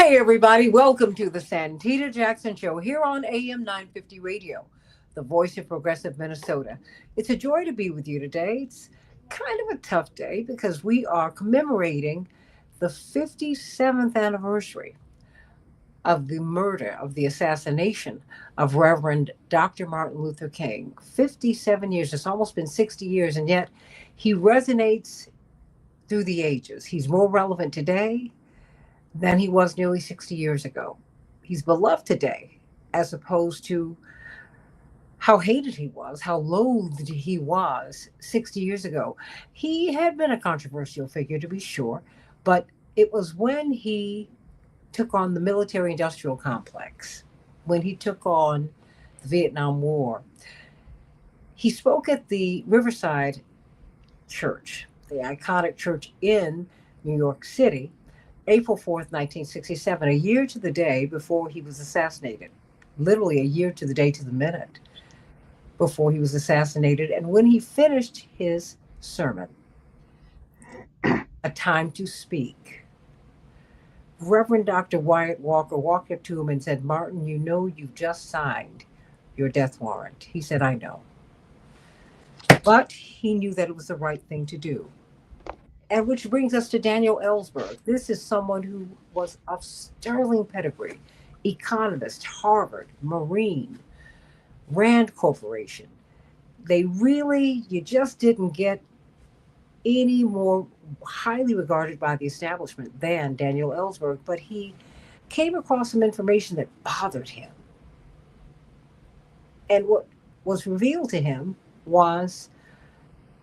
Hey, everybody, welcome to the Santita Jackson Show here on AM 950 Radio, the voice of progressive Minnesota. It's a joy to be with you today. It's kind of a tough day because we are commemorating the 57th anniversary of the murder, of the assassination of Reverend Dr. Martin Luther King. 57 years, it's almost been 60 years, and yet he resonates through the ages. He's more relevant today than he was nearly 60 years ago. He's beloved today as opposed to how hated he was, how loathed he was 60 years ago. He had been a controversial figure, to be sure, but it was when he took on the military industrial complex, when he took on the Vietnam War. He spoke at the Riverside Church, the iconic church in New York City, April 4th, 1967, a year to the day before he was assassinated, literally a year to the day to the minute before he was assassinated. And when he finished his sermon, A Time to Speak, Reverend Dr. Wyatt Walker walked up to him and said, "Martin, you know you've just signed your death warrant." He said, "I know." But he knew that it was the right thing to do. And which brings us to Daniel Ellsberg. This is someone who was of sterling pedigree, economist, Harvard, Marine, Rand Corporation. You just didn't get any more highly regarded by the establishment than Daniel Ellsberg, but he came across some information that bothered him. And what was revealed to him was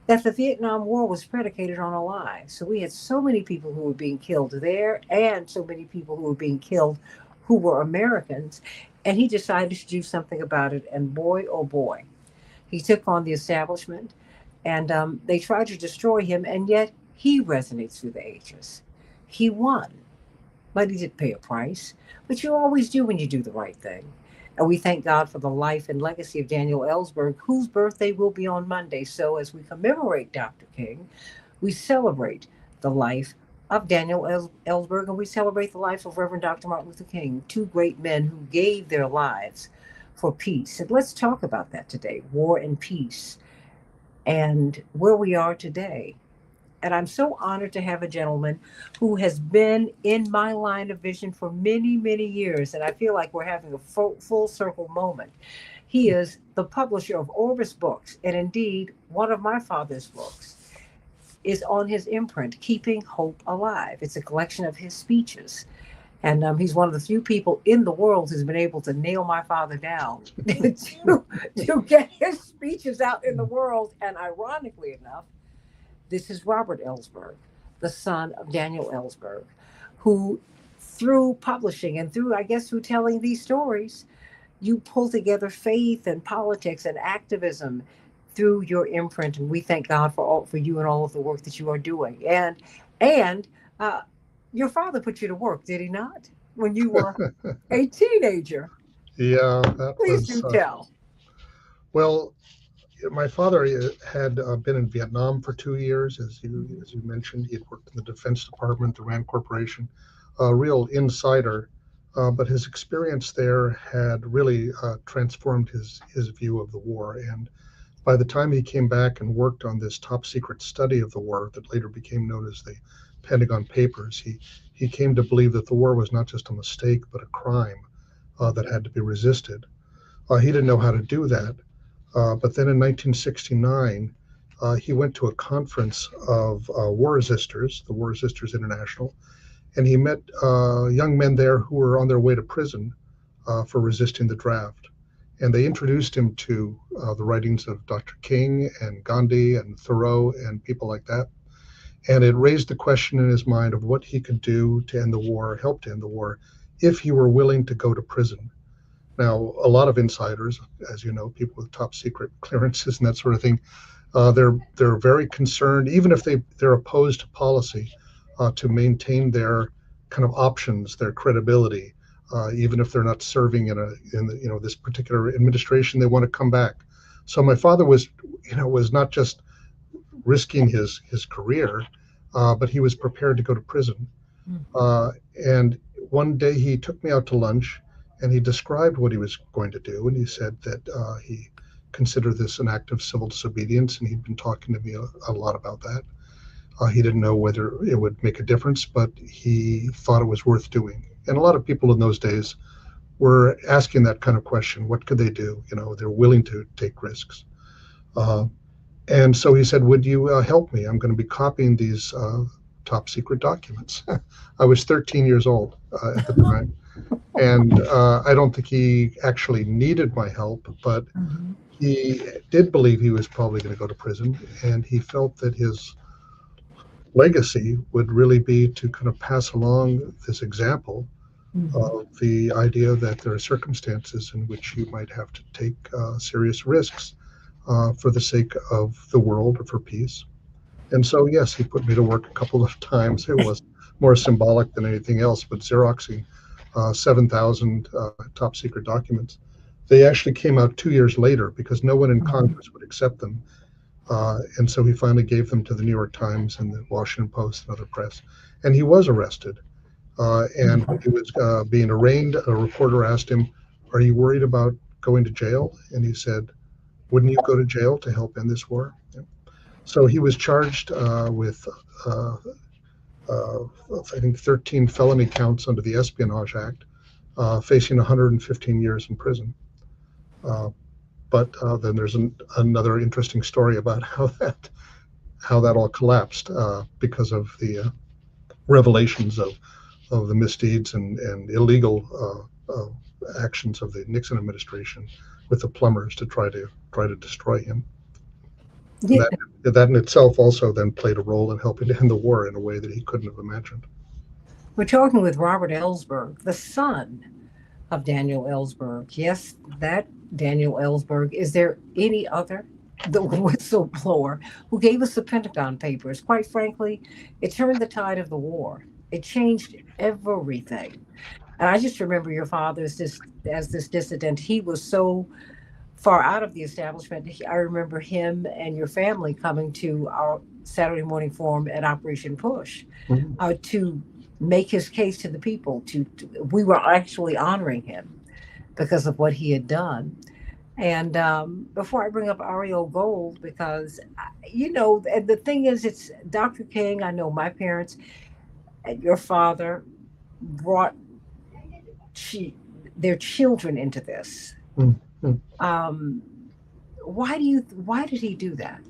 that the Vietnam War was predicated on a lie. So we had so many people who were being killed there and so many people who were being killed who were Americans. And he decided to do something about it. And boy, oh boy, he took on the establishment and they tried to destroy him. And yet he resonates through the ages. He won, but he did pay a price. But you always do when you do the right thing. And we thank God for the life and legacy of Daniel Ellsberg, whose birthday will be on Monday. So as we commemorate Dr. King, we celebrate the life of Daniel Ellsberg, and we celebrate the life of Reverend Dr. Martin Luther King, two great men who gave their lives for peace. And let's talk about that today, war and peace, and where we are today. And I'm so honored to have a gentleman who has been in my line of vision for many, many years. And I feel like we're having a full circle moment. He is the publisher of Orbis Books. And indeed, one of my father's books is on his imprint, Keeping Hope Alive. It's a collection of his speeches. And he's one of the few people in the world who's been able to nail my father down to get his speeches out in the world. And ironically enough, this is Robert Ellsberg, the son of Daniel Ellsberg, who through publishing and through telling these stories, you pull together faith and politics and activism through your imprint. And we thank God for you and all of the work that you are doing. And your father put you to work, did he not? When you were a teenager. Yeah, Please do tell. Well, my father had been in Vietnam for 2 years, as you mentioned. He had worked in the Defense Department, the Rand Corporation, a real insider. But his experience there had really transformed his view of the war. And by the time he came back and worked on this top secret study of the war that later became known as the Pentagon Papers, he came to believe that the war was not just a mistake, but a crime that had to be resisted. He didn't know how to do that. But then in 1969, he went to a conference of war resistors, the War Resistors International, and he met young men there who were on their way to prison for resisting the draft. And they introduced him to the writings of Dr. King and Gandhi and Thoreau and people like that. And it raised the question in his mind of what he could do to end the war, help to end the war, if he were willing to go to prison. Now, a lot of insiders, as you know, people with top secret clearances and that sort of thing, they're very concerned, even if they're opposed to policy, to maintain their kind of options, their credibility, even if they're not serving in this particular administration, they want to come back. So my father was not just risking his career, but he was prepared to go to prison. And one day he took me out to lunch and he described what he was going to do. And he said that he considered this an act of civil disobedience, and he'd been talking to me a lot about that. He didn't know whether it would make a difference, but he thought it was worth doing. And a lot of people in those days were asking that kind of question. What could they do? They're willing to take risks. Uh, and so he said, would you help me? I'm going to be copying these top secret documents. I was 13 years old at the time. And I don't think he actually needed my help, but Mhm. he did believe he was probably going to go to prison. And he felt that his legacy would really be to kind of pass along this example Mhm. of the idea that there are circumstances in which you might have to take serious risks for the sake of the world or for peace. And so, yes, he put me to work a couple of times. It was more symbolic than anything else, but Xeroxing 7,000 top secret documents. They actually came out 2 years later because no one in Mhm. Congress would accept them. And so he finally gave them to the New York Times and the Washington Post and other press. And he was arrested. And when he was being arraigned, a reporter asked him, "Are you worried about going to jail?" And he said, "Wouldn't you go to jail to help end this war?" Yeah. So he was charged with, uh, uh, I think, 13 felony counts under the Espionage Act, facing 115 years in prison. Uh, but then there's another interesting story about how that all collapsed because of the revelations of the misdeeds and illegal actions of the Nixon administration with the plumbers to try to destroy him. And Yeah, that in itself also then played a role in helping to end the war in a way that he couldn't have imagined. we're talking with Robert Ellsberg, the son of Daniel Ellsberg. Yes, that Daniel Ellsberg. Is there any other? The whistleblower who gave us the Pentagon Papers. Quite frankly, it turned the tide of the war. It changed everything. And I just remember your father as this dissident. He was so far out of the establishment. I remember him and your family coming to our Saturday morning forum at Operation Push Mhm. to make his case to the people. We were actually honoring him because of what he had done. And before I bring up Ariel Gold, because and the thing is, it's Dr. King. I know my parents and your father brought chi- their children into this. Mhm. Um, why did he do that?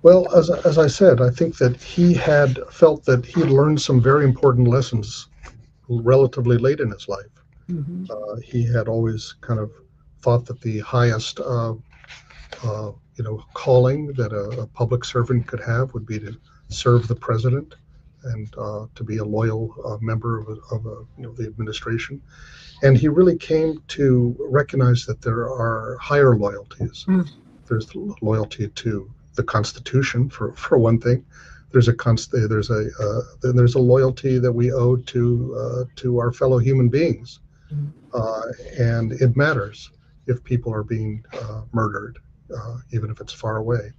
Well, as I said, I think that he had felt that he had learned some very important lessons relatively late in his life. Hmm. He had always kind of thought that the highest calling that a public servant could have would be to serve the president and to be a loyal member of the administration. And he really came to recognize that there are higher loyalties. There's loyalty to the Constitution, for one thing. There's a loyalty that we owe to our fellow human beings, Mm-hmm. uh, and it matters if people are being murdered, even if it's far away.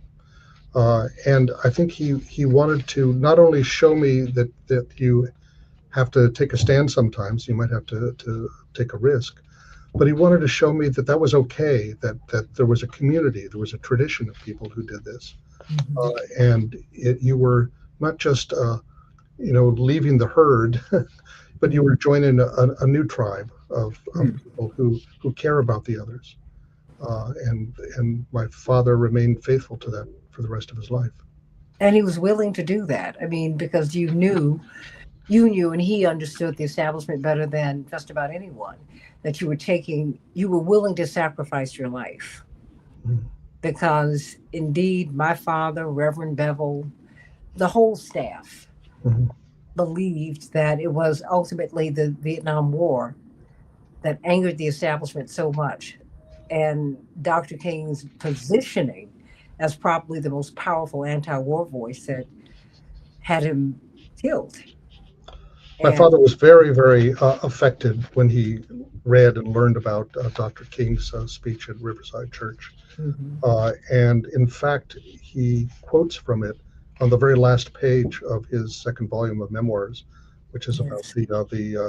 And I think he wanted to not only show me that you have to take a stand sometimes, you might have to take a risk, but he wanted to show me that that was okay, that there was a community, there was a tradition of people who did this, and you were not just leaving the herd, but you were joining a new tribe of Mm-hmm. people who care about the others. And my father remained faithful to that for the rest of his life. And he was willing to do that. I mean, because and he understood the establishment better than just about anyone, that you were willing to sacrifice your life. Mhm. Because indeed, my father, Reverend Bevel, the whole staff Mhm. believed that it was ultimately the Vietnam War that angered the establishment so much. And Dr. King's positioning as probably the most powerful anti war voice that had him killed. My And father was very, very affected when he read and learned about Dr. King's speech at Riverside Church. mhm. And in fact, he quotes from it on the very last page of his second volume of memoirs, which is about Yes.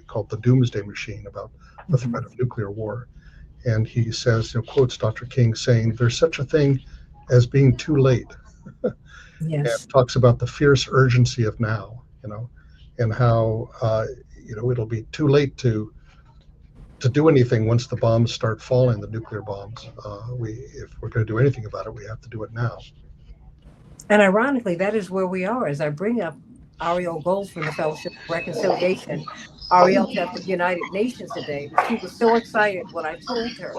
called the Doomsday Machine, about the Hmm. threat of nuclear war. And he says, quotes Dr. King saying, "There's such a thing as being too late," and Yes. talks about the fierce urgency of now, and how it'll be too late to do anything once the bombs start falling, the nuclear bombs. If we're going to do anything about it, we have to do it now. And ironically, that is where we are. As I bring up Ariel Gold from the Fellowship of Reconciliation, Ariel's at the United Nations today, but she was so excited when I told her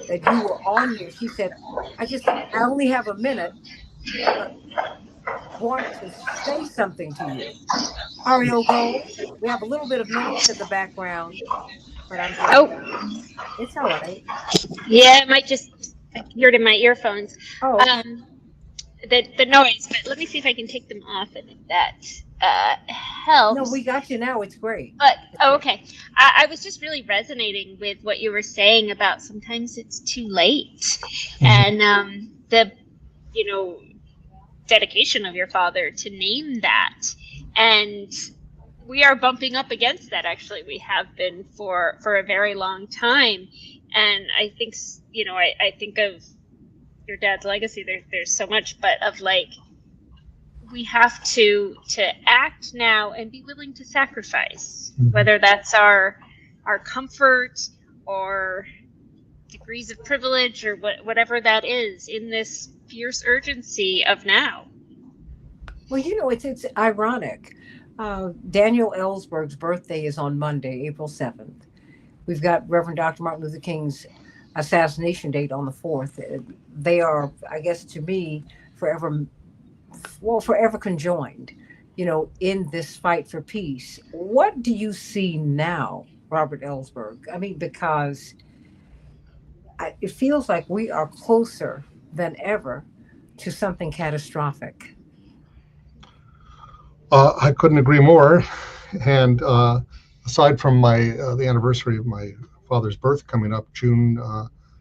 that you were on here. She said, I only have a minute, but want to say something to you. Ariel Gold, we have a little bit of noise in the background, but I'm just, Oh, it's all right. yeah, it might just I can hear it in my earphones. Oh, okay. Um, the noise, but let me see if I can take them off, and if that No, we helps. got you now. It's great. But It's oh, great. okay. I was just really resonating with what you were saying about sometimes it's too late, Mhm. and the you know dedication of your father to name that, and we are bumping up against that. Actually, we have been for a very long time, and I think I think of your dad's legacy. There's so much, but of like we have to act now and be willing to sacrifice, Mhm. whether that's our comfort or degrees of privilege or whatever that is in this fierce urgency of now. Well, it's ironic. Daniel Ellsberg's birthday is on Monday, April 7th. We've got Reverend Dr. Martin Luther King's assassination date on the 4th. They are, I guess, to me, forever, forever conjoined, in this fight for peace. What do you see now, Robert Ellsberg? I mean, because it feels like we are closer than ever to something catastrophic. I couldn't agree more. And aside from the anniversary of my father's birth coming up, June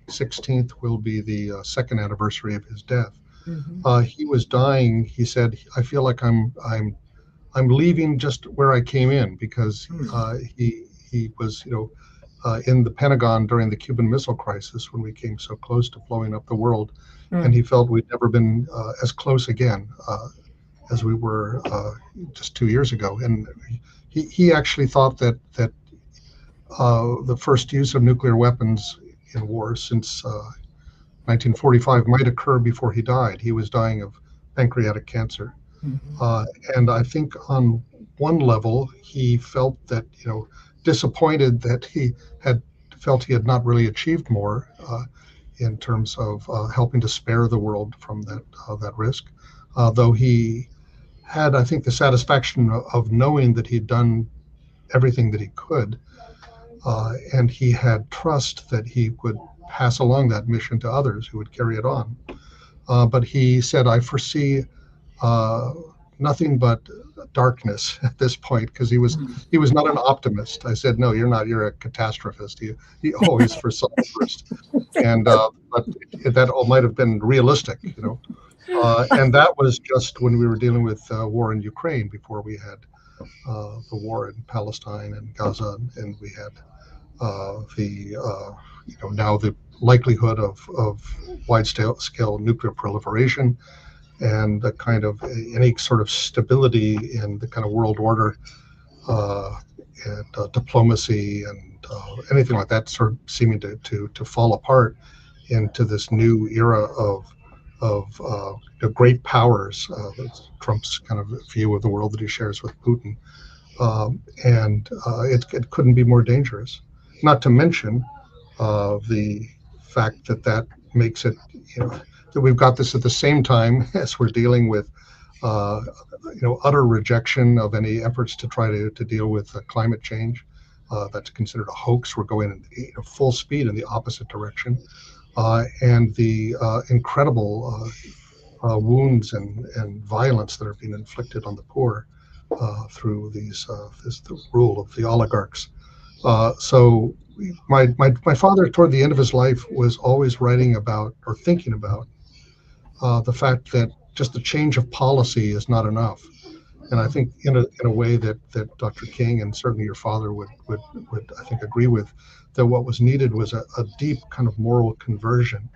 16th will be the second anniversary of his death. Hmm. He was dying. He said, "I feel like I'm leaving just where I came in," because he was in the Pentagon during the Cuban Missile Crisis when we came so close to blowing up the world, and Mm. he felt we'd never been as close again as we were just 2 years ago. And he actually thought that the first use of nuclear weapons in war since 1945 might occur before he died. He was dying of pancreatic cancer. Mhm. Uh, and I think on one level, he felt that, disappointed that he had felt he had not really achieved more in terms of helping to spare the world from that risk. Though he had, I think, the satisfaction of knowing that he'd done everything that he could, and he had trust that he would pass along that mission to others who would carry it on. But he said, "I foresee uh, nothing but darkness at this point," because he was not an optimist. I said, "No, you're not. You're a catastrophist." He always foresaw the worst, and but that all might have been realistic, and that was just when we were dealing with war in Ukraine before we had the war in Palestine and Gaza, and we had the now the likelihood of wide scale nuclear proliferation and the kind of any sort of stability in the kind of world order uh, and diplomacy and anything like that sort of seeming to fall apart into this new era of great powers. That's Trump's kind of view of the world that he shares with Putin, and it couldn't be more dangerous. Not to mention the fact that makes it, that we've got this at the same time as we're dealing with, uh, utter rejection of any efforts to try to deal with climate change. That's considered a hoax. We're going in full speed in the opposite direction, and the incredible wounds and violence that are being inflicted on the poor through the rule of the oligarchs. So my father, toward the end of his life, was always writing about or thinking about the fact that just the change of policy is not enough, And I think in a way that Dr. King and certainly your father would I think agree with, that what was needed was a deep kind of moral conversion.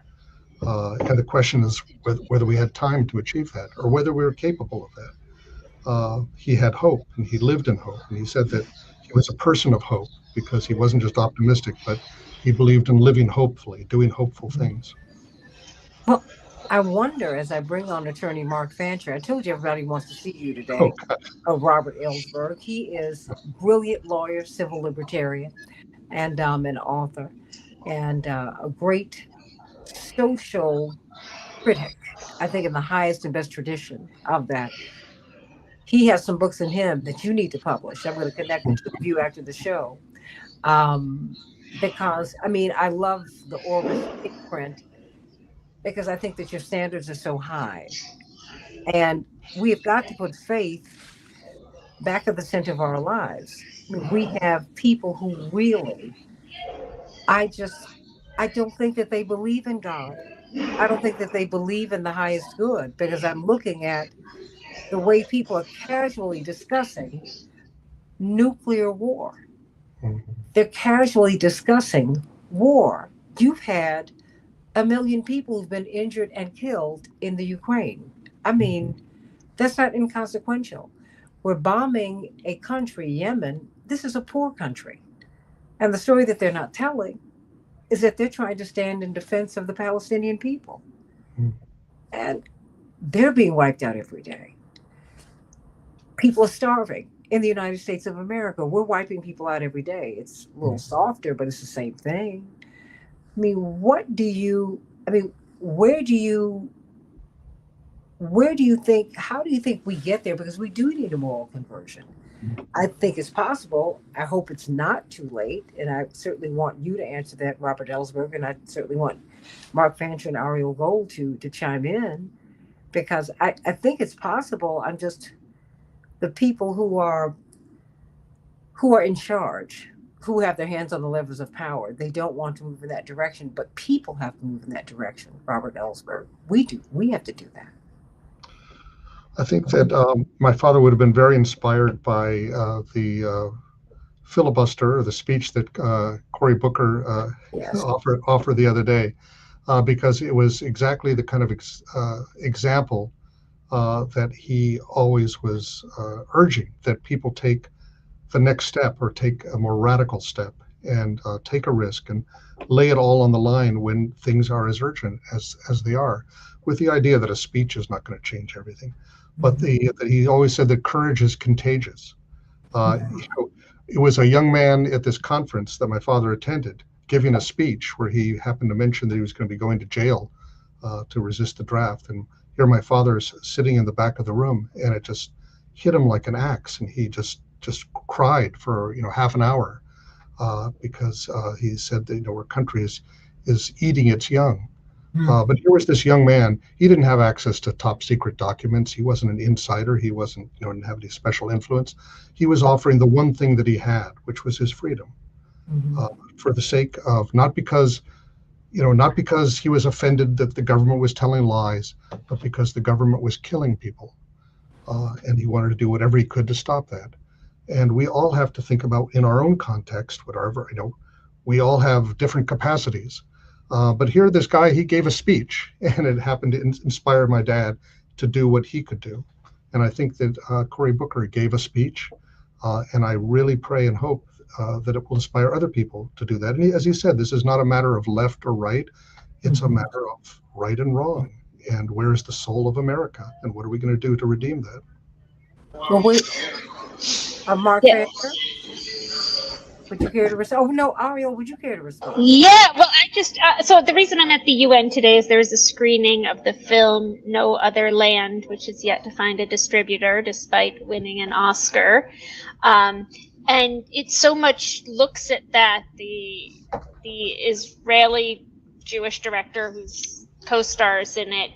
And the question is whether we had time to achieve that or whether we were capable of that. He had hope and he lived in hope. And he said that he was a person of hope because he wasn't just optimistic, but he believed in living hopefully, doing hopeful things. Well, I wonder as I bring on attorney Mark Fancher, I told you everybody wants to see you Oh, today. Robert Ellsberg. He is brilliant lawyer, civil libertarian, and an author, and a great social critic. I think in the highest and best tradition of that. He has some books in him that you need to publish. I'm going to connect the two of you after the show. Um, because, I mean, I love the Orbis print because I think that your standards are so high. And we have got to put faith back at the center of our lives. I mean, we have people who really, I just, I don't think that they believe in God. I don't think that they believe in the highest good because I'm looking at the way people are casually discussing nuclear war. mhm. They're casually discussing war. You've had 1 million people who've been injured and killed in the Ukraine. I mean, that's not inconsequential. We're bombing a country, Yemen. This is a poor country. And the story that they're not telling is that they're trying to stand in defense of the Palestinian people. And they're being wiped out every day. People are starving in the United States of America. We're wiping people out every day. It's a little softer, but it's the same thing. I mean, I mean, where do you, how do you think we get there? Because we do need a moral conversion. I think it's possible. I hope it's not too late. And I certainly want you to answer that, Robert Ellsberg. And I certainly want Mark Fancher and Ariel Gold to chime in because I think it's possible. I'm just the people who are in charge, who have their hands on the levers of power. They don't want to move in that direction, but people have to move in that direction. Robert Ellsberg, we do. We have to do that. I think that my father would have been very inspired by the filibuster or the speech that Cory Booker Yes. offered the other day, because it was exactly the kind of example that he always was urging that people take the next step or take a more radical step and take a risk and lay it all on the line when things are as urgent as they are, with the idea that a speech is not going to change everything. But that he always said that courage is contagious. It was a young man at this conference that my father attended giving a speech where he happened to mention that he was going to be going to jail to resist the draft. And here my father's sitting in the back of the room, and it just hit him like an axe, and he just cried for half an hour because he said that our country is eating its young. But here was this young man. He didn't have access to top secret documents. He wasn't an insider. He wasn't, didn't have any special influence. He was offering the one thing that he had, which was his freedom, for the sake of not because he was offended that the government was telling lies, but because the government was killing people, and he wanted to do whatever he could to stop that. And we all have to think about in our own context, whatever we all have different capacities. But here, this guy, he gave a speech, and it happened to inspire my dad to do what he could do. And I think that Cory Booker gave a speech, and I really pray and hope that it will inspire other people to do that. And as he said, this is not a matter of left or right. It's a matter of right and wrong. And where is the soul of America? And what are we going to do to redeem that? Well, Mark Yeah. Fancher, would you care to respond? Oh, no, Ariel, would you care to respond? Yeah, well, I just so the reason I'm at the UN today is there's a screening of the film No Other Land, which is yet to find a distributor despite winning an Oscar, and it so much looks at that the Israeli Jewish director whose co-stars in it,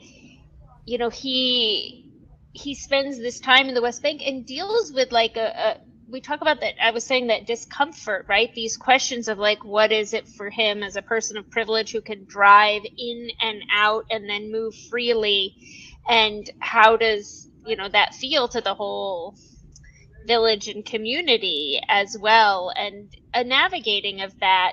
he spends this time in the West Bank and deals with like we talk about that. I was saying that discomfort, right? These questions of like, what is it for him as a person of privilege who can drive in and out and then move freely? And how does that feel to the whole village and community as well, and a navigating of that.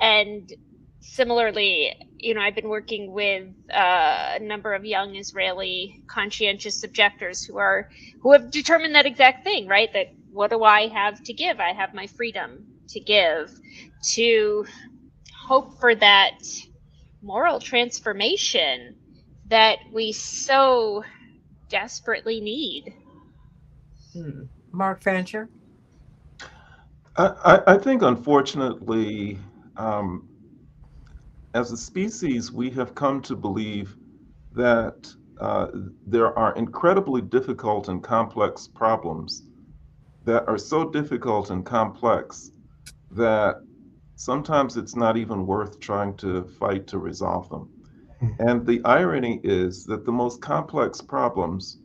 And similarly, I've been working with a number of young Israeli conscientious objectors who have determined that exact thing, right? That what do I have to give? I have my freedom to give, to hope for that moral transformation that we so desperately need. Mark Fancher? I think, unfortunately, um, as a species, we have come to believe that uh, there are incredibly difficult and complex problems that are so difficult and complex that sometimes it's not even worth trying to fight to resolve them. And the irony is that the most complex problems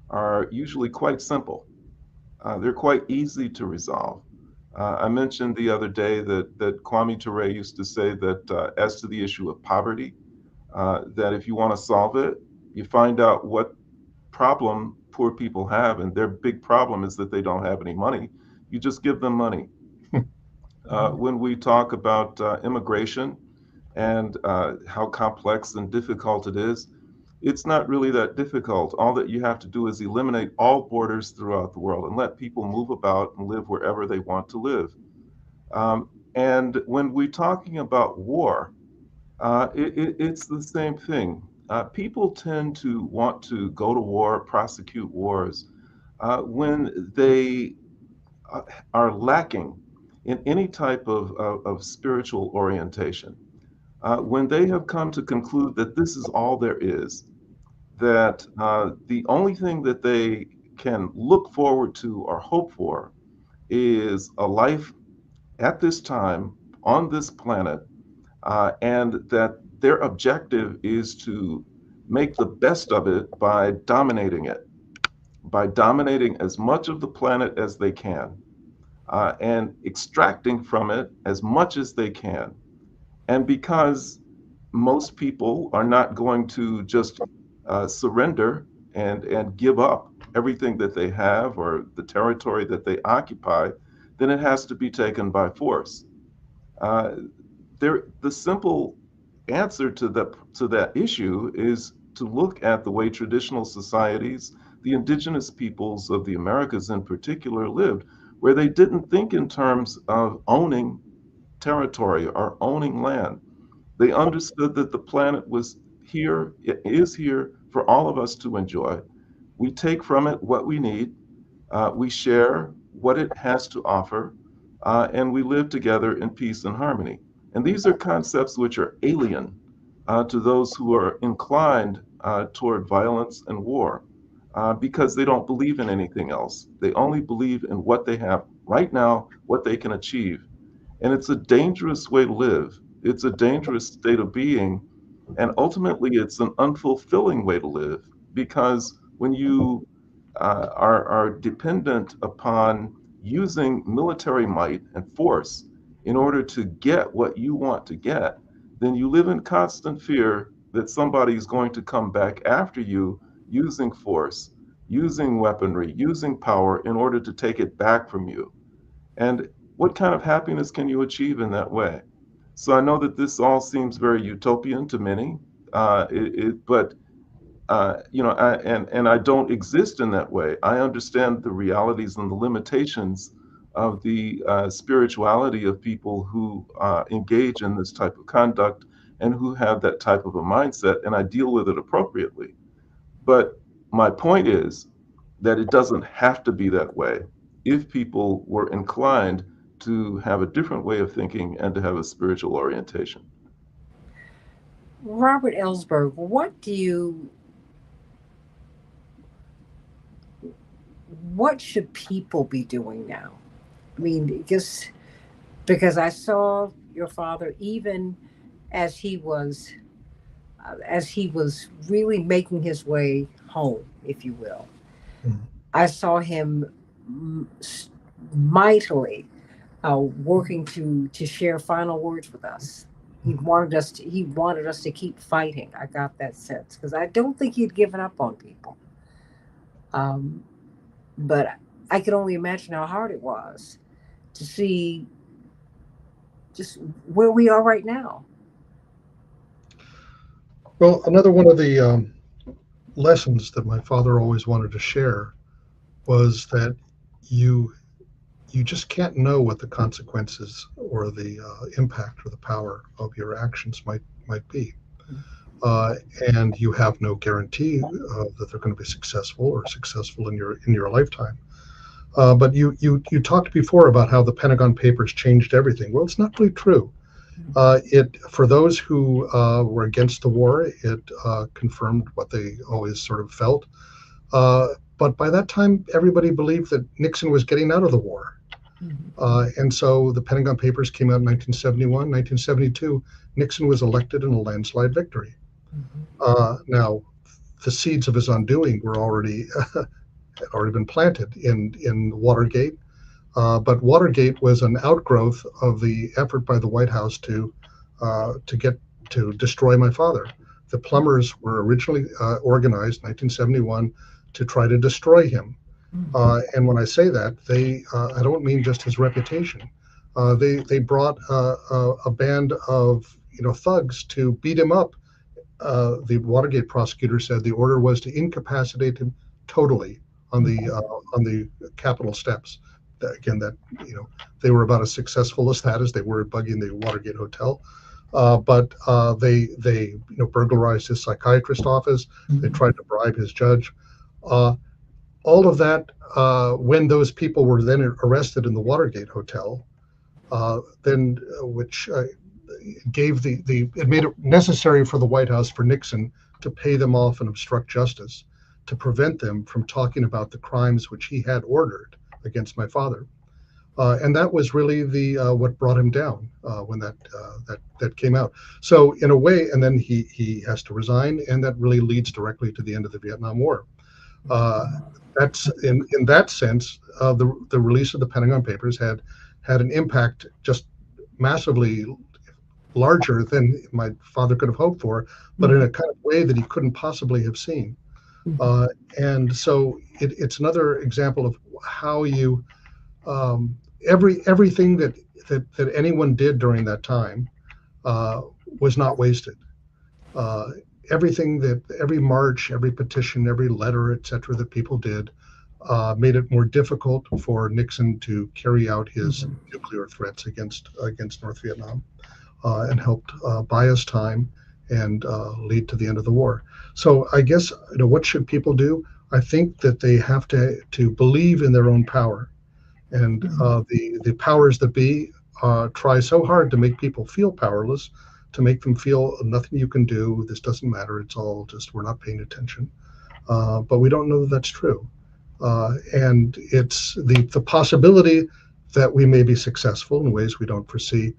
are usually quite simple. They're quite easy to resolve. I mentioned the other day that Kwame Ture used to say that as to the issue of poverty, that if you want to solve it, you find out what problem poor people have, and their big problem is that they don't have any money. You just give them money. When we talk about immigration and how complex and difficult it is, it's not really that difficult. All that you have to do is eliminate all borders throughout the world and let people move about and live wherever they want to live. And when we're talking about war, it's the same thing. People tend to want to go to war, prosecute wars, when they uh, are lacking in any type of spiritual orientation. When they have come to conclude that this is all there is, that the only thing that they can look forward to or hope for is a life at this time on this planet, and that their objective is to make the best of it by dominating as much of the planet as they can, and extracting from it as much as they can. And because most people are not going to just surrender and give up everything that they have or the territory that they occupy, then it has to be taken by force. Uh, the simple answer to that issue is to look at the way traditional societies, the indigenous peoples of the Americas in particular, lived, where they didn't think in terms of owning territory or owning land. They understood that the planet was here, it is here for all of us to enjoy. We take from it what we need, we share what it has to offer, and we live together in peace and harmony. And these are concepts which are alien to those who are inclined toward violence and war, because they don't believe in anything else. They only believe in what they have right now, what they can achieve. And it's a dangerous way to live. It's a dangerous state of being. And ultimately, it's an unfulfilling way to live, because when you are dependent upon using military might and force in order to get what you want to get, then you live in constant fear that somebody is going to come back after you using force, using weaponry, using power in order to take it back from you. And what kind of happiness can you achieve in that way? So I know that this all seems very utopian to many, but and I don't exist in that way. I understand the realities and the limitations of the spirituality of people who engage in this type of conduct and who have that type of a mindset, and I deal with it appropriately. But my point is that it doesn't have to be that way if people were inclined to have a different way of thinking and to have a spiritual orientation. Robert Ellsberg, what should people be doing now? I mean, just because I saw your father, even as he was really making his way home, if you will. Mhm. I saw him mightily working to share final words with us. He wanted us to keep fighting. I got that sense because I don't think he'd given up on people. Um, but I can only imagine how hard it was to see just where we are right now. Well, another one of the lessons that my father always wanted to share was that you you just can't know what the consequences or the impact or the power of your actions might be, uh, and you have no guarantee that they're going to be successful or successful in your lifetime. But you talked before about how the Pentagon Papers changed everything. Well, it's not really true. It for those who were against the war, it confirmed what they always sort of felt. Uh, but by that time, everybody believed that Nixon was getting out of the war. And so the Pentagon Papers came out in 1971. 1972, Nixon was elected in a landslide victory. Now, the seeds of his undoing were already had already been planted in Watergate. But Watergate was an outgrowth of the effort by the White House to get to destroy my father. The plumbers were originally organized in 1971 to try to destroy him. And when I say that, I don't mean just his reputation. They brought a band of thugs to beat him up. The Watergate prosecutor said the order was to incapacitate him totally on the Capitol steps. Again, that they were about as successful as that as they were at bugging the Watergate Hotel. But they burglarized his psychiatrist office. They tried to bribe his judge. All of that, when those people were then arrested in the Watergate Hotel, then which gave it made it necessary for the White House, for Nixon, to pay them off and obstruct justice, to prevent them from talking about the crimes which he had ordered against my father. And that was really the what brought him down when that came out. So in a way, and then he has to resign, and that really leads directly to the end of the Vietnam War. That's in that sense, the release of the Pentagon Papers had an impact just massively larger than my father could have hoped for, but in a kind of way that he couldn't possibly have seen. And so it's another example of how you everything that anyone did during that time was not wasted. Uh, every march, every petition, every letter, etc., that people did made it more difficult for Nixon to carry out his nuclear threats against North Vietnam, and helped buy us time and lead to the end of the war. So I guess what should people do? I think that they have to believe in their own power, and the powers that be try so hard to make people feel powerless, to make them feel nothing you can do. This doesn't matter. It's all just we're not paying attention. But we don't know that that's true. And it's the possibility that we may be successful in ways we don't foresee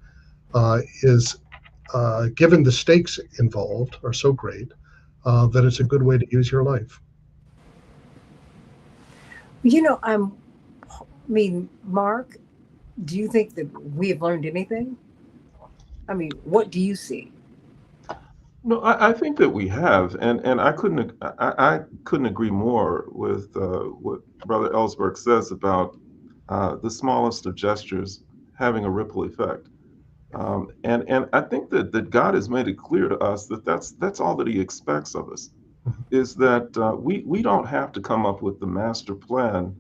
is given the stakes involved are so great that it's a good way to use your life. I mean, Mark, do you think that we have learned anything? I mean, what do you see? No, I think that we have, and I couldn't agree more with what Brother Ellsberg says about the smallest of gestures having a ripple effect. And I think that God has made it clear to us that that's all that He expects of us, is that we don't have to come up with the master plan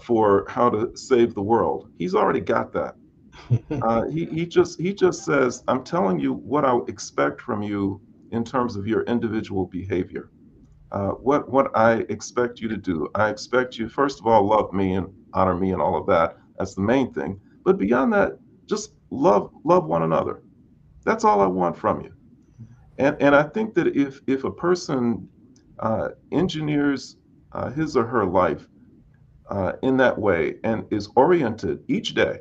for how to save the world. He's already got that. He just says, I'm telling you what I expect from you in terms of your individual behavior. What I expect you to do. I expect you, first of all, love me and honor me and all of that. That's the main thing. But beyond that, just love one another. That's all I want from you. And I think that if a person engineers his or her life in that way and is oriented each day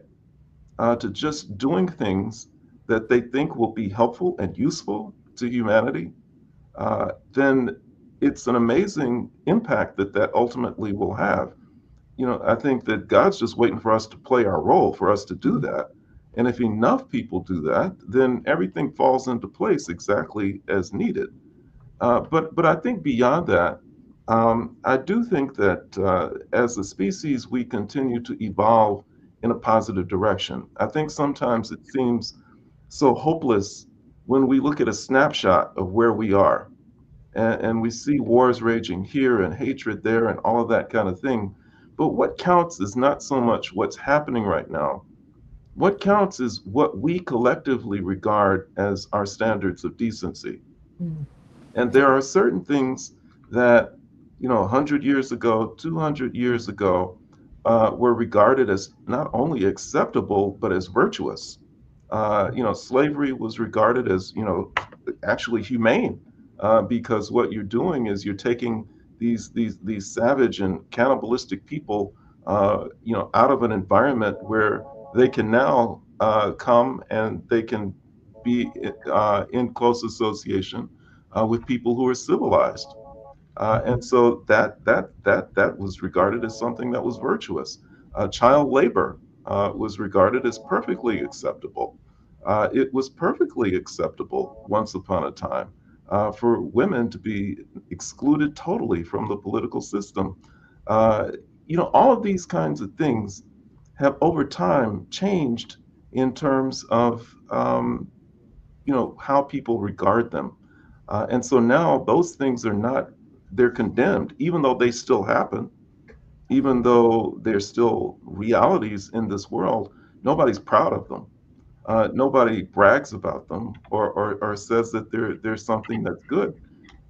to just doing things that they think will be helpful and useful to humanity, then it's an amazing impact that ultimately will have. I think that God's just waiting for us to play our role, for us to do that. And if enough people do that, then everything falls into place exactly as needed. But I think beyond that, I do think that as a species, we continue to evolve in a positive direction. I think sometimes it seems so hopeless when we look at a snapshot of where we are and we see wars raging here and hatred there and all of that kind of thing. But what counts is not so much what's happening right now. What counts is what we collectively regard as our standards of decency. Mm. And there are certain things that, 100 years ago, 200 years ago, were regarded as not only acceptable, but as virtuous. Slavery was regarded as, actually humane, because what you're doing is you're taking these savage and cannibalistic people, out of an environment where they can now come and they can be in close association with people who are civilized. And so that was regarded as something that was virtuous. Child labor was regarded as perfectly acceptable. It was perfectly acceptable once upon a time for women to be excluded totally from the political system. Uh, all of these kinds of things have over time changed in terms of how people regard them. And so now those things are not, they're condemned, even though they still happen, even though they're still realities in this world. Nobody's proud of them. Nobody brags about them or says that there's something that's good.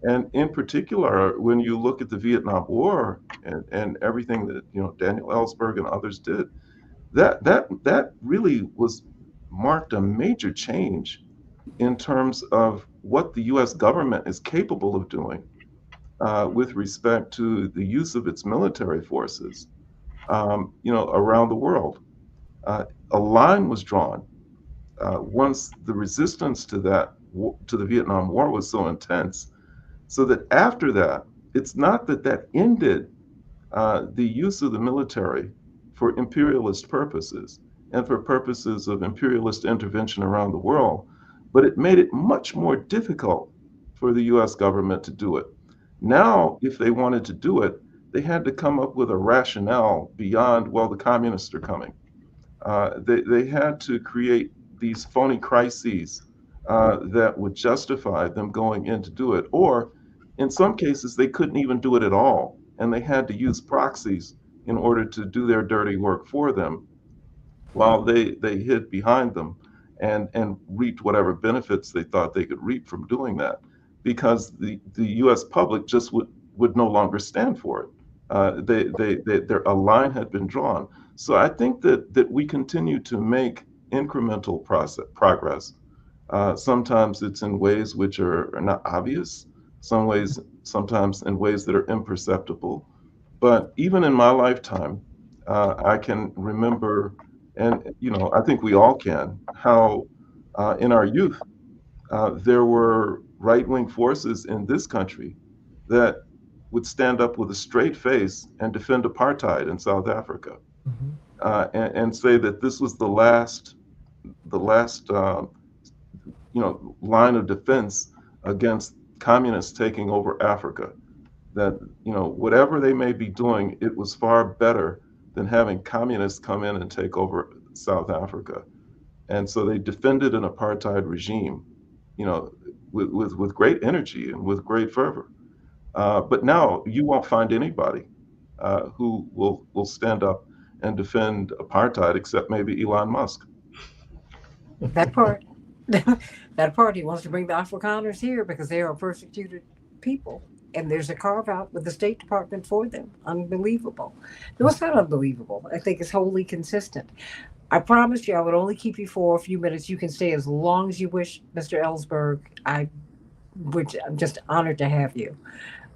And in particular, when you look at the Vietnam War and everything that Daniel Ellsberg and others did, that really was marked a major change in terms of what the US government is capable of doing with respect to the use of its military forces, around the world. A line was drawn once the resistance to to the Vietnam War was so intense, so that after that, it's not that that ended the use of the military for imperialist purposes and for purposes of imperialist intervention around the world, but it made it much more difficult for the US government to do it. Now, if they wanted to do it, they had to come up with a rationale beyond, well, the communists are coming. They had to create these phony crises that would justify them going in to do it. Or in some cases, they couldn't even do it at all. And they had to use proxies in order to do their dirty work for them while they hid behind them and reaped whatever benefits they thought they could reap from doing that. Because the US public just would no longer stand for it. A line had been drawn. So I think that we continue to make incremental progress. Sometimes it's in ways which are not obvious, sometimes in ways that are imperceptible. But even in my lifetime, I can remember, and I think we all can, how in our youth there were right-wing forces in this country that would stand up with a straight face and defend apartheid in South Africa, Mhm. and say that this was the last line of defense against communists taking over Africa. That whatever they may be doing, it was far better than having communists come in and take over South Africa. And so they defended an apartheid regime, you know, with great energy and with great fervor. But now you won't find anybody who will stand up and defend apartheid except maybe Elon Musk. That part. That part. He wants to bring the Afrikaners here because they are a persecuted people. And there's a carve out with the State Department for them. Unbelievable. No, it's not unbelievable. I think it's wholly consistent. I promised you I would only keep you for a few minutes. You can stay as long as you wish, Mr. Ellsberg. I'm just honored to have you.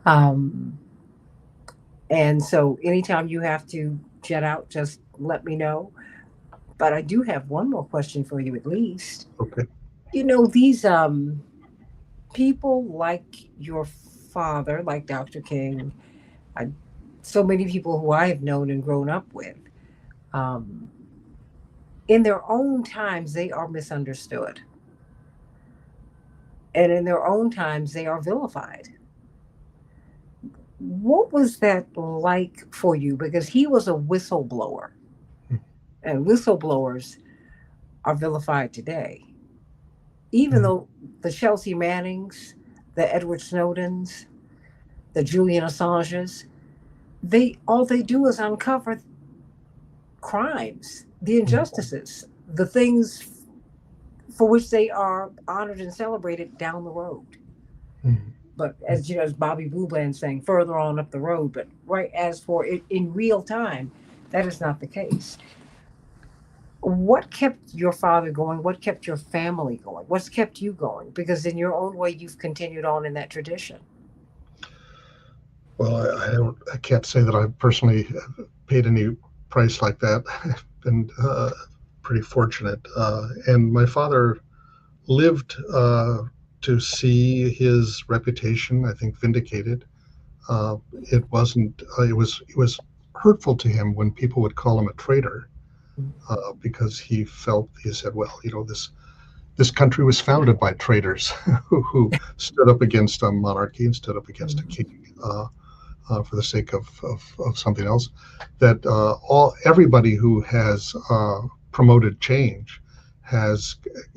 Um, and so anytime you have to jet out, just let me know. But I do have one more question for you at least. Okay. These people like your father, like Dr. King, I, so many people who I have known and grown up with, um, in their own times, they are misunderstood. And in their own times, they are vilified. What was that like for you? Because he was a whistleblower, and whistleblowers are vilified today. Even Mm, though the Chelsea Mannings, the Edward Snowdens, the Julian Assanges, they all they do is uncover crimes, the mm, injustices, the things for which they are honored and celebrated down the road. mm. But as you know, as Bobby Blue Bland saying, further on up the road. But right as for it in real time, that is not the case. What kept your father going? What kept your family going? What's kept you going? Because in your own way, you've continued on in that tradition. Well, I can't say that I personally paid any price like that. I've been pretty fortunate. And my father lived to see his reputation, I think, vindicated. It wasn't. It was hurtful to him when people would call him a traitor, because he said, well, this country was founded by traitors who stood up against a monarchy and stood up against a Mhm. king. For the sake of something else, that all everybody who has promoted change has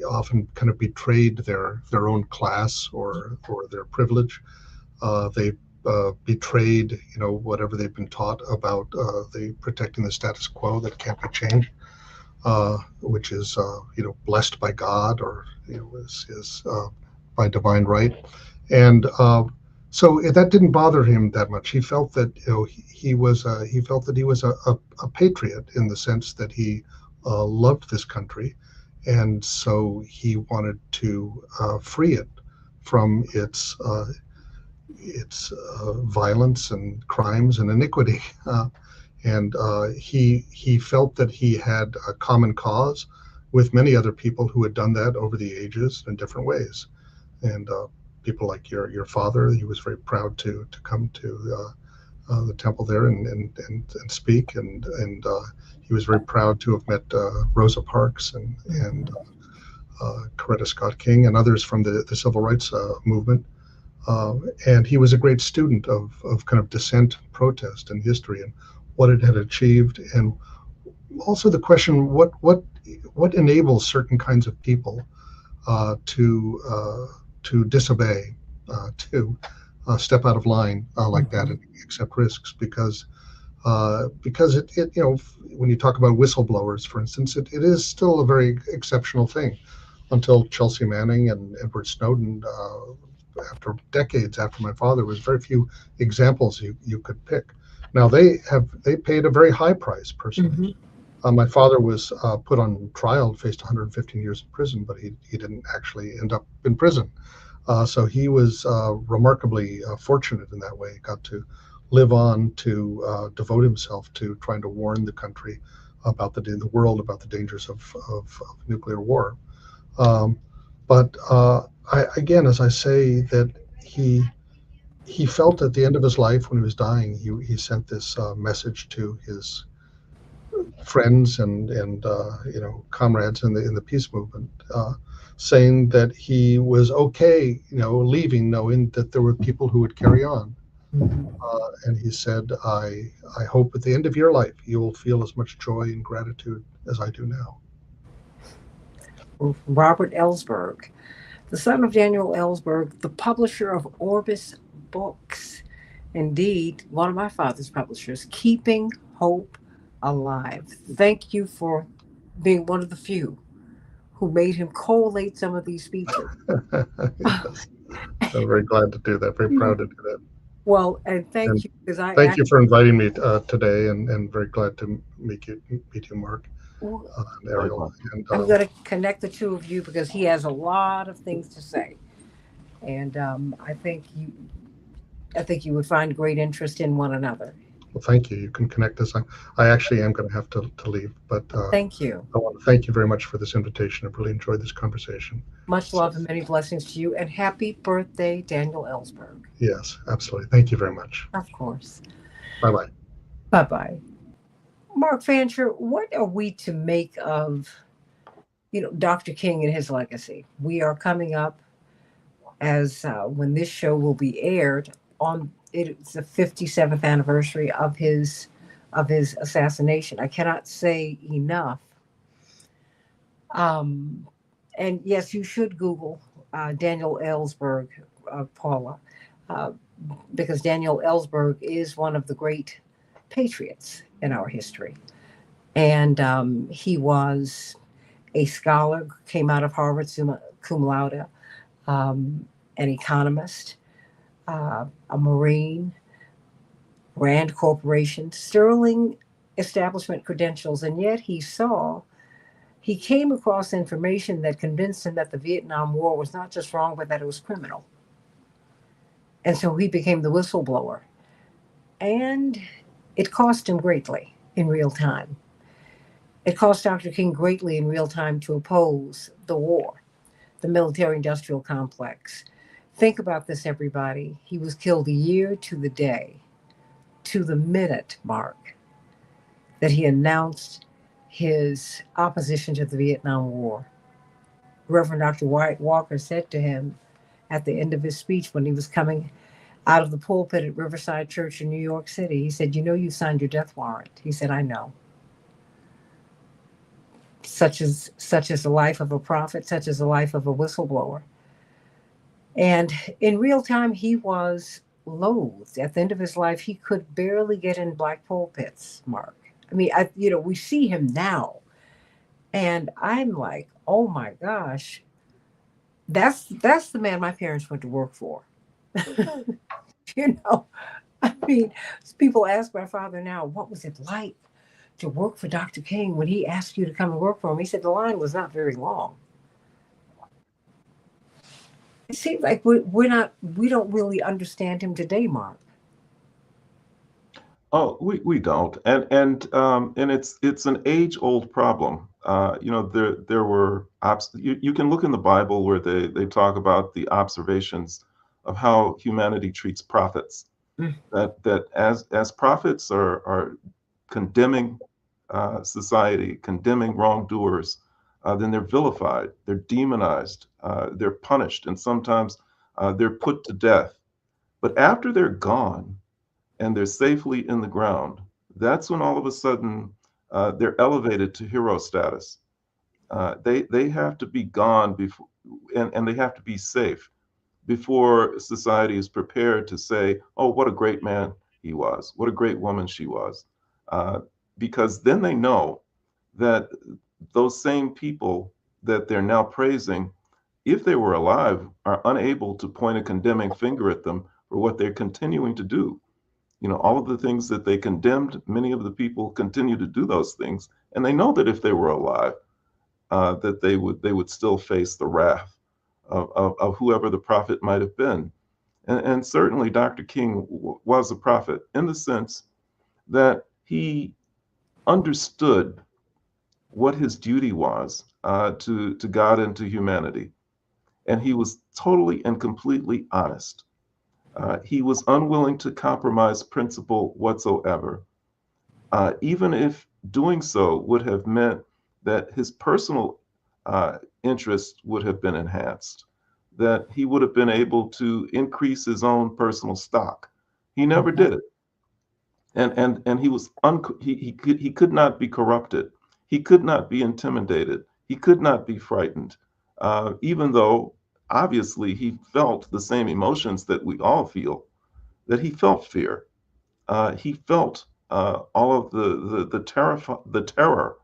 often kind of betrayed their own class or their privilege. They betrayed, whatever they've been taught about the protecting the status quo that can't be changed, which is blessed by God, or is by divine right. And so that didn't bother him that much. He felt that he felt that he was a patriot, in the sense that he loved this country, and so he wanted to free it from its violence and crimes and iniquity. And he felt that he had a common cause with many other people who had done that over the ages in different ways. And people like your father, he was very proud to come to the temple there and speak, and he was very proud to have met Rosa Parks and Mhm. Coretta Scott King and others from the civil rights movement. And he was a great student of kind of dissent, protest, and history, and what it had achieved, and also the question, what enables certain kinds of people to disobey, to step out of line like that Mhm. and accept risks, because it when you talk about whistleblowers, for instance, it is still a very exceptional thing. Until Chelsea Manning and Edward Snowden, after decades after my father, was very few examples you could pick. Now they paid a very high price personally. Mhm. My father was put on trial, faced 115 years in prison, but he didn't actually end up in prison. So he was remarkably fortunate in that way. He got to live on, to devote himself to trying to warn the country about the world about the dangers of nuclear war. Um, but again, as I say, that he felt at the end of his life, when he was dying, he sent this message to his friends and comrades in the peace movement, saying that he was okay, leaving, knowing that there were people who would carry on. Mhm. And he said, I hope at the end of your life you will feel as much joy and gratitude as I do now. Robert Ellsberg, the son of Daniel Ellsberg, the publisher of Orbis Books. Indeed, one of my father's publishers, keeping hope alive. Thank you for being one of the few who made him collate some of these speeches. Yes, I'm very glad to do that. Very proud to do that. Well, and thank And you because I thank asked. you for inviting me today, and very glad to meet you, Mark, and Ariel. Likewise. And I'm going to connect the two of you because he has a lot of things to say, and I think you would find great interest in one another. well, thank you. You can connect us. I actually am going to have to leave, but Thank you. I want to thank you very much for this invitation. I've really enjoyed this conversation. Much So, love and many blessings to you, and happy birthday, Daniel Ellsberg. yes, absolutely. Thank you very much. Of course. Bye bye. Bye bye. Mark Fancher, what are we to make of Dr. King and his legacy? We are coming up as when this show will be aired on it's the 57th anniversary of his assassination. I cannot say enough. Um, and yes, you should Google Daniel Ellsberg, Paula, uh, because Daniel Ellsberg is one of the great patriots in our history. And he was a scholar, came out of Harvard cum laude, an economist, a Marine, Rand Corporation, sterling establishment credentials, and yet he came across information that convinced him that the Vietnam War was not just wrong, but that it was criminal. And so he became the whistleblower. And it cost him greatly in real time. It cost Dr. King greatly in real time to oppose the war, the military industrial complex. Think about this, everybody. He was killed a year to the day, to the minute mark, that he announced his opposition to the Vietnam War. Reverend Dr. White Walker said to him at the end of his speech when he was coming out of the pulpit at Riverside Church in New York City, he said, "You know, you signed your death warrant." He said, "I know." Such is the life of a prophet, such is the life of a whistleblower. And in real time, he was loathed. At the end of his life, he could barely get in black pulpits, Mark. I mean, we see him now, and I'm like, oh my gosh, that's the man my parents went to work for. you know, I mean, people ask my father now, what was it like to work for Dr. King when he asked you to come and work for him? He said the line was not very long. It seems like we don't really understand him today, Mark. Oh, we don't, and it's an age-old problem. There were you can look in the Bible where they talk about the observations of how humanity treats prophets. Mm. That as prophets are condemning society, condemning wrongdoers, then they're vilified, they're demonized, they're punished, and sometimes they're put to death. But after they're gone and they're safely in the ground, that's when all of a sudden they're elevated to hero status. They have to be gone before, and they have to be safe before society is prepared to say, "Oh, what a great man he was! What a great woman she was!" Uh, because then they know that those same people that they're now praising, if they were alive, are unable to point a condemning finger at them for what they're continuing to do. All of the things that they condemned, many of the people continue to do those things, and they know that if they were alive, that they would still face the wrath of whoever the prophet might have been. And certainly Dr. King was a prophet in the sense that he understood what his duty was to God and to humanity. And he was totally and completely honest. He was unwilling to compromise principle whatsoever, even if doing so would have meant that his personal interest would have been enhanced, that he would have been able to increase his own personal stock. He never did it. And he could not be corrupted. He could not be intimidated. He could not be frightened, even though obviously he felt the same emotions that we all feel, that he felt fear. He felt all of the terror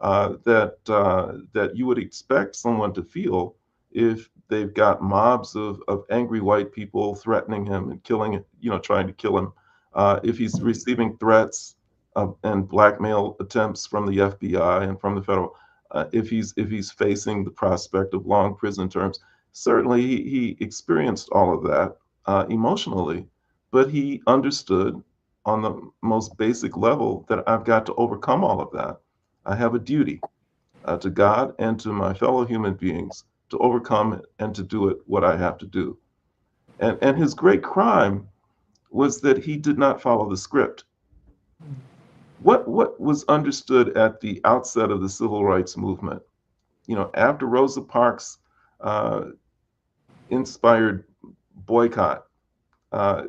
that you would expect someone to feel if they've got mobs of angry white people threatening him and killing, trying to kill him. If he's receiving threats and blackmail attempts from the FBI and from the federal, if he's facing the prospect of long prison terms, certainly he experienced all of that emotionally, but he understood on the most basic level that I've got to overcome all of that. I have a duty to God and to my fellow human beings to overcome it and to do it what I have to do. And his great crime was that he did not follow the script. What was understood at the outset of the civil rights movement, after Rosa Parks uh, inspired boycott,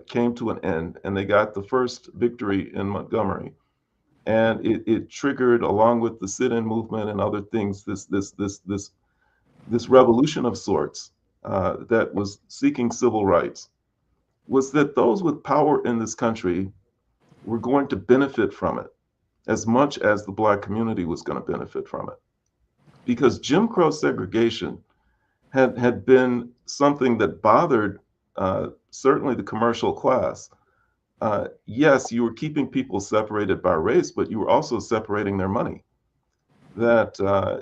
came to an end, and they got the first victory in Montgomery. And it triggered, along with the sit-in movement and other things, this revolution of sorts that was seeking civil rights, was that those with power in this country were going to benefit from it as much as the Black community was going to benefit from it. Because Jim Crow segregation had been something that bothered certainly the commercial class. Yes, you were keeping people separated by race, but you were also separating their money. That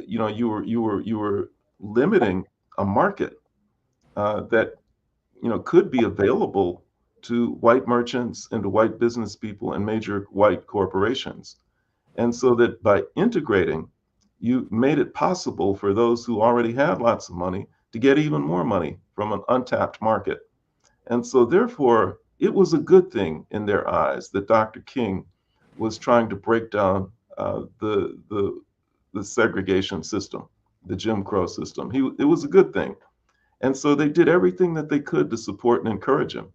you were limiting a market that could be available to white merchants and to white business people and major white corporations. And so that by integrating, you made it possible for those who already had lots of money to get even more money from an untapped market. And so, therefore, it was a good thing in their eyes that Dr. King was trying to break down the segregation system, the Jim Crow system. It was a good thing. And so they did everything that they could to support and encourage him,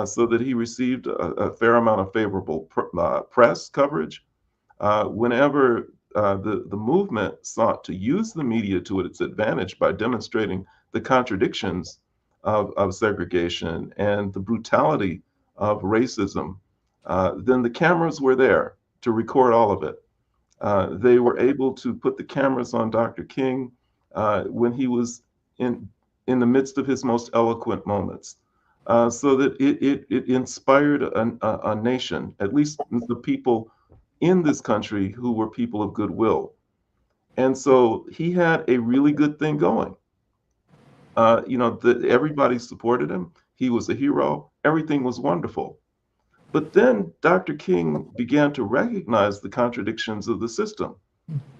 so that he received a fair amount of favorable press coverage. Whenever the movement sought to use the media to its advantage by demonstrating the contradictions of segregation and the brutality of racism, then the cameras were there to record all of it. They were able to put the cameras on Dr. King when he was in in the midst of his most eloquent moments, so that it inspired a nation, at least the people in this country who were people of goodwill. And so he had a really good thing going. Everybody supported him. He was a hero. Everything was wonderful. But then Dr. King began to recognize the contradictions of the system.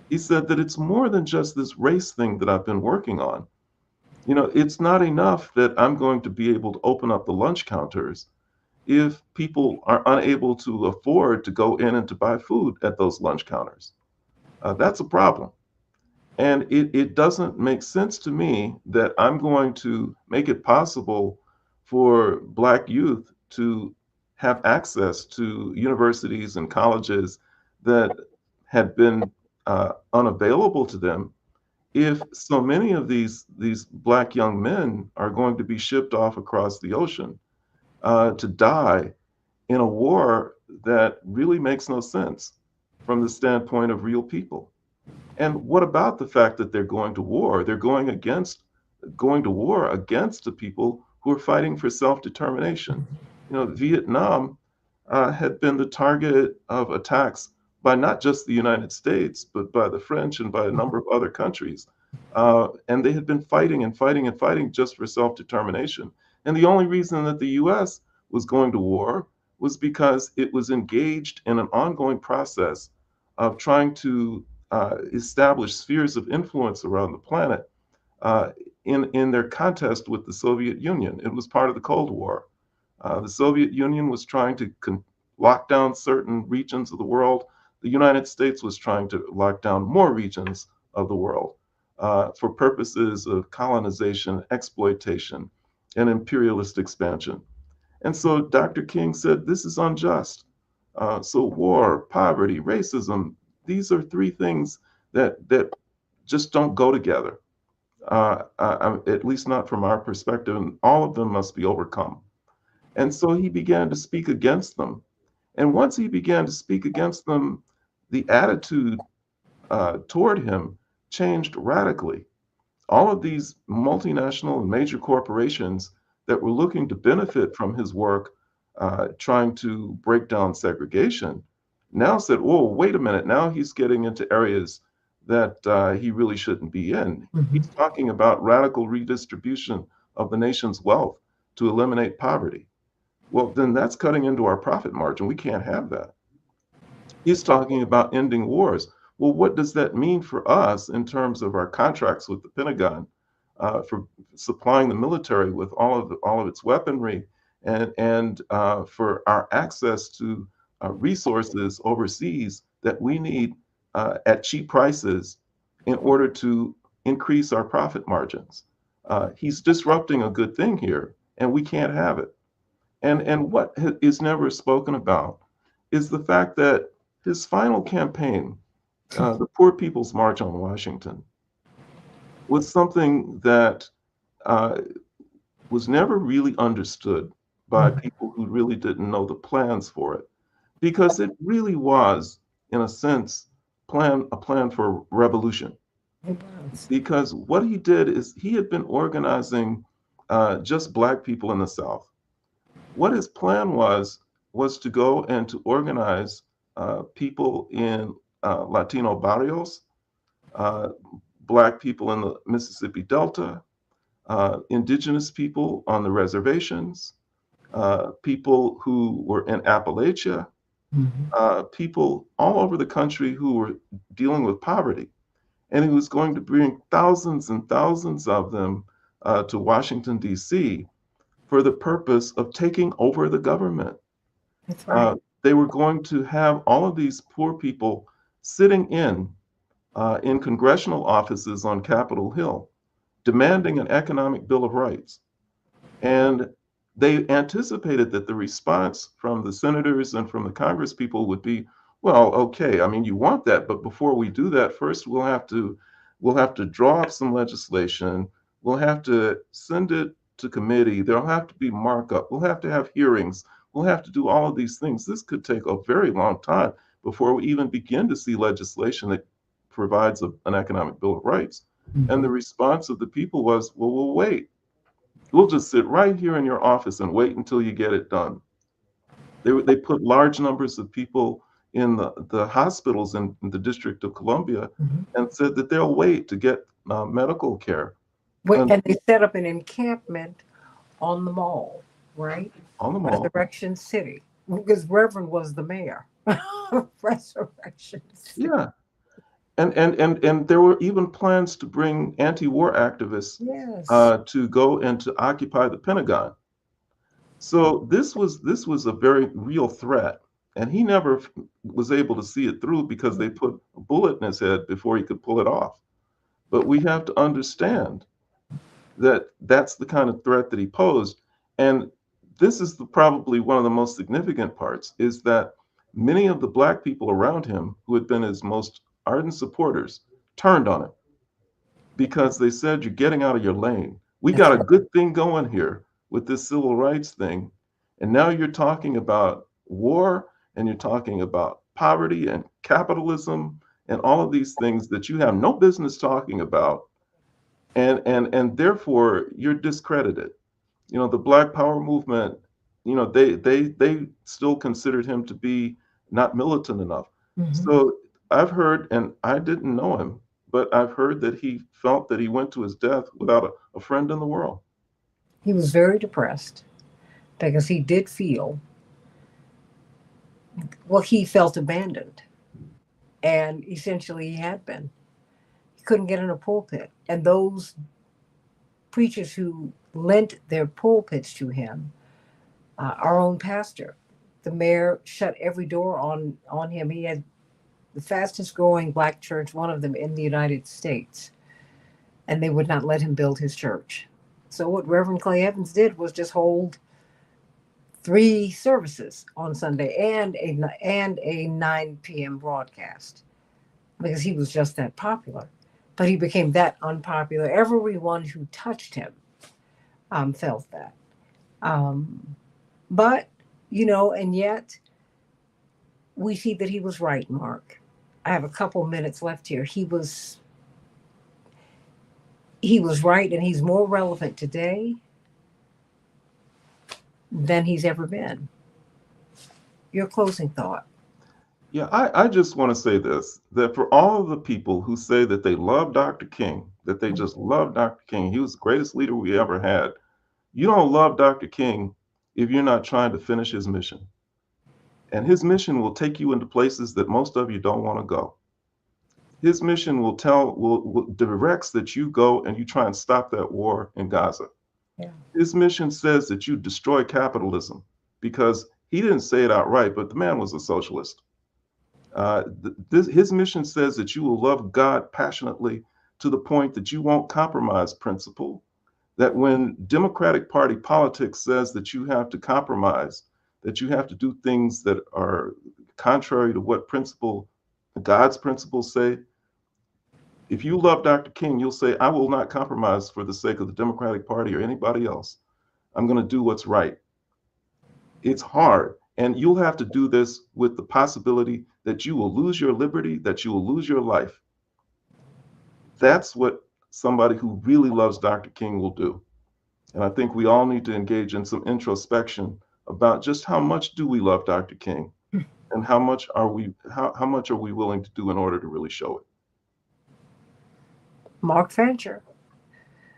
He said that it's more than just this race thing that I've been working on. It's not enough that I'm going to be able to open up the lunch counters if people are unable to afford to go in and to buy food at those lunch counters. That's a problem. And it doesn't make sense to me that I'm going to make it possible for Black youth to have access to universities and colleges that had been unavailable to them if so many of these Black young men are going to be shipped off across the ocean to die in a war that really makes no sense from the standpoint of real people. And what about the fact that they're going to war? They're going to war against the people who are fighting for self-determination. Vietnam had been the target of attacks by not just the United States, but by the French and by a number of other countries. And they had been fighting and fighting and fighting just for self-determination. And the only reason that the US was going to war was because it was engaged in an ongoing process of trying to establish spheres of influence around the planet in their contest with the Soviet Union. It was part of the Cold War. The Soviet Union was trying to lock down certain regions of the world. The United States was trying to lock down more regions of the world for purposes of colonization, exploitation, and imperialist expansion. And so Dr. King said, this is unjust. So war, poverty, racism, these are three things that just don't go together, at least not from our perspective, and all of them must be overcome. And so he began to speak against them. And once he began to speak against them, the attitude toward him changed radically. All of these multinational and major corporations that were looking to benefit from his work, trying to break down segregation, now said, whoa, wait a minute, now he's getting into areas that he really shouldn't be in. He's talking about radical redistribution of the nation's wealth to eliminate poverty. Well, then that's cutting into our profit margin. We can't have that. He's talking about ending wars. Well, what does that mean for us in terms of our contracts with the Pentagon for supplying the military with all of its weaponry and for our access to resources overseas that we need at cheap prices in order to increase our profit margins? He's disrupting a good thing here, and we can't have it. And what is never spoken about is the fact that his final campaign, the Poor People's March on Washington, was something that uh, was never really understood by Mhm. people who really didn't know the plans for it, because it really was, in a sense, a plan for revolution. It was. Because what he did is he had been organizing just black people in the South. What his plan was to go and to organize people in Latino barrios, uh, black people in the Mississippi Delta, indigenous people on the reservations, people who were in Appalachia, Mhm. people all over the country who were dealing with poverty. And he was going to bring thousands and thousands of them to Washington, D.C. for the purpose of taking over the government. That's right. Uh, they were going to have all of these poor people sitting in congressional offices on Capitol Hill, demanding an economic Bill of Rights. And they anticipated that the response from the senators and from the Congress people would be, well, okay, I mean, you want that, but before we do that, first we'll have to draw up some legislation. We'll have to send it to committee. There'll have to be markup. We'll have to have hearings. We'll have to do all of these things. This could take a very long time before we even begin to see legislation that provides an economic bill of rights. And the Mhm. response of the people was, well, we'll wait. We'll just sit right here in your office and wait until you get it done. They put large numbers of people in the hospitals in the District of Columbia Mhm. and said that they'll wait to get medical care And until they set up an encampment on the mall, right? on the mall. Resurrection City, because Reverend was the mayor. Resurrection City. Yeah. And there were even plans to bring anti-war activists Yes. to go and to occupy the Pentagon. So this was a very real threat, and he never was able to see it through because they put a bullet in his head before he could pull it off. But we have to understand that that's the kind of threat that he posed, and this is probably one of the most significant parts is that many of the black people around him who had been his most ardent supporters turned on him because they said, you're getting out of your lane. We That's got a right. good thing going here with this civil rights thing. And now you're talking about war and you're talking about poverty and capitalism and all of these things that you have no business talking about. And therefore you're discredited. The Black Power movement, they still considered him to be not militant enough. Mhm. So I've heard, and I didn't know him, but I've heard that he felt that he went to his death without a friend in the world. He was very depressed because he did feel, well, he felt abandoned. And essentially, he had been. He couldn't get in a pulpit. And those preachers who lent their pulpits to him, our own pastor, the mayor shut every door on him. He had the fastest growing black church, one of them in the United States, and they would not let him build his church. So what Reverend Clay Evans did was just hold three services on Sunday and a 9 p.m. broadcast because he was just that popular. But he became that unpopular. Everyone who touched him felt that. Um, but and yet we see that he was right, Mark. I have a couple minutes left here. He was right, and he's more relevant today than he's ever been. Your closing thought. Yeah, I just want to say this, that for all of the people who say that they love Dr. King, that they just love Dr. King, he was the greatest leader we ever had. You don't love Dr. King if you're not trying to finish his mission. And his mission will take you into places that most of you don't want to go. His mission will directs that you go and you try and stop that war in Gaza. Yeah. His mission says that you destroy capitalism because he didn't say it outright, but the man was a socialist. His mission says that you will love God passionately to the point that you won't compromise principle, that when Democratic Party politics says that you have to compromise, that you have to do things that are contrary to what God's principles say, if you love Dr. King, you'll say, I will not compromise for the sake of the Democratic Party or anybody else. I'm going to do what's right. It's hard. And you'll have to do this with the possibility that you will lose your liberty, that you will lose your life. That's what somebody who really loves Dr. King will do. And I think we all need to engage in some introspection about just how much do we love Dr. King, and how much are we willing to do in order to really show it. Mark Fancher,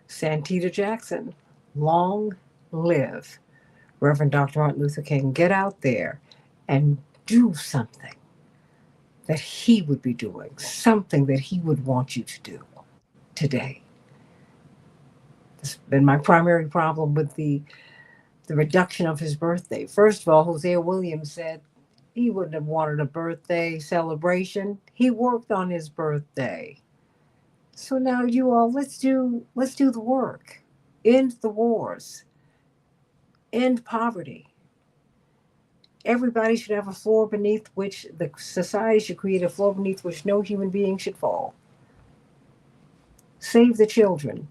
Santita Jackson, long live Reverend Dr. Martin Luther King. Get out there and do something that he would be doing, something that he would want you to do today. It's been my primary problem with the reduction of his birthday. First of all, Hosea Williams said he wouldn't have wanted a birthday celebration. He worked on his birthday. So now you all, let's do the work. End the wars. End poverty. Everybody should have a floor beneath which the society should create a floor beneath which no human being should fall. Save the children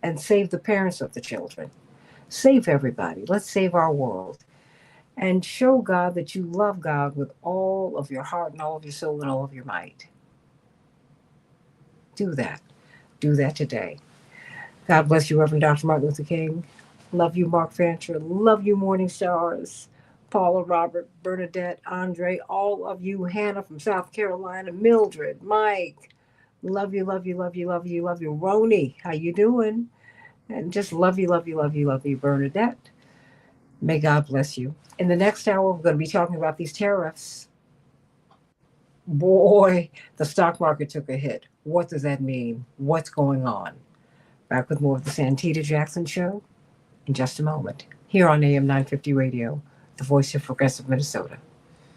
and save the parents of the children. Save everybody. Let's save our world. And show God that you love God with all of your heart and all of your soul and all of your might. Do that. Do that today. God bless you, Reverend Dr. Martin Luther King. Love you, Mark Fancher. Love you, Morning Stars. Paula, Robert, Bernadette, Andre, all of you, Hannah from South Carolina, Mildred, Mike. Love you, love you, love you, love you, love you. Roni, how you doing? And just love you, love you, love you, love you, Bernadette. May God bless you. In the next hour, we're going to be talking about these tariffs. Boy, the stock market took a hit. What does that mean? What's going on? Back with more of the Santita Jackson Show in just a moment. Here on AM 950 Radio, the voice of progressive Minnesota.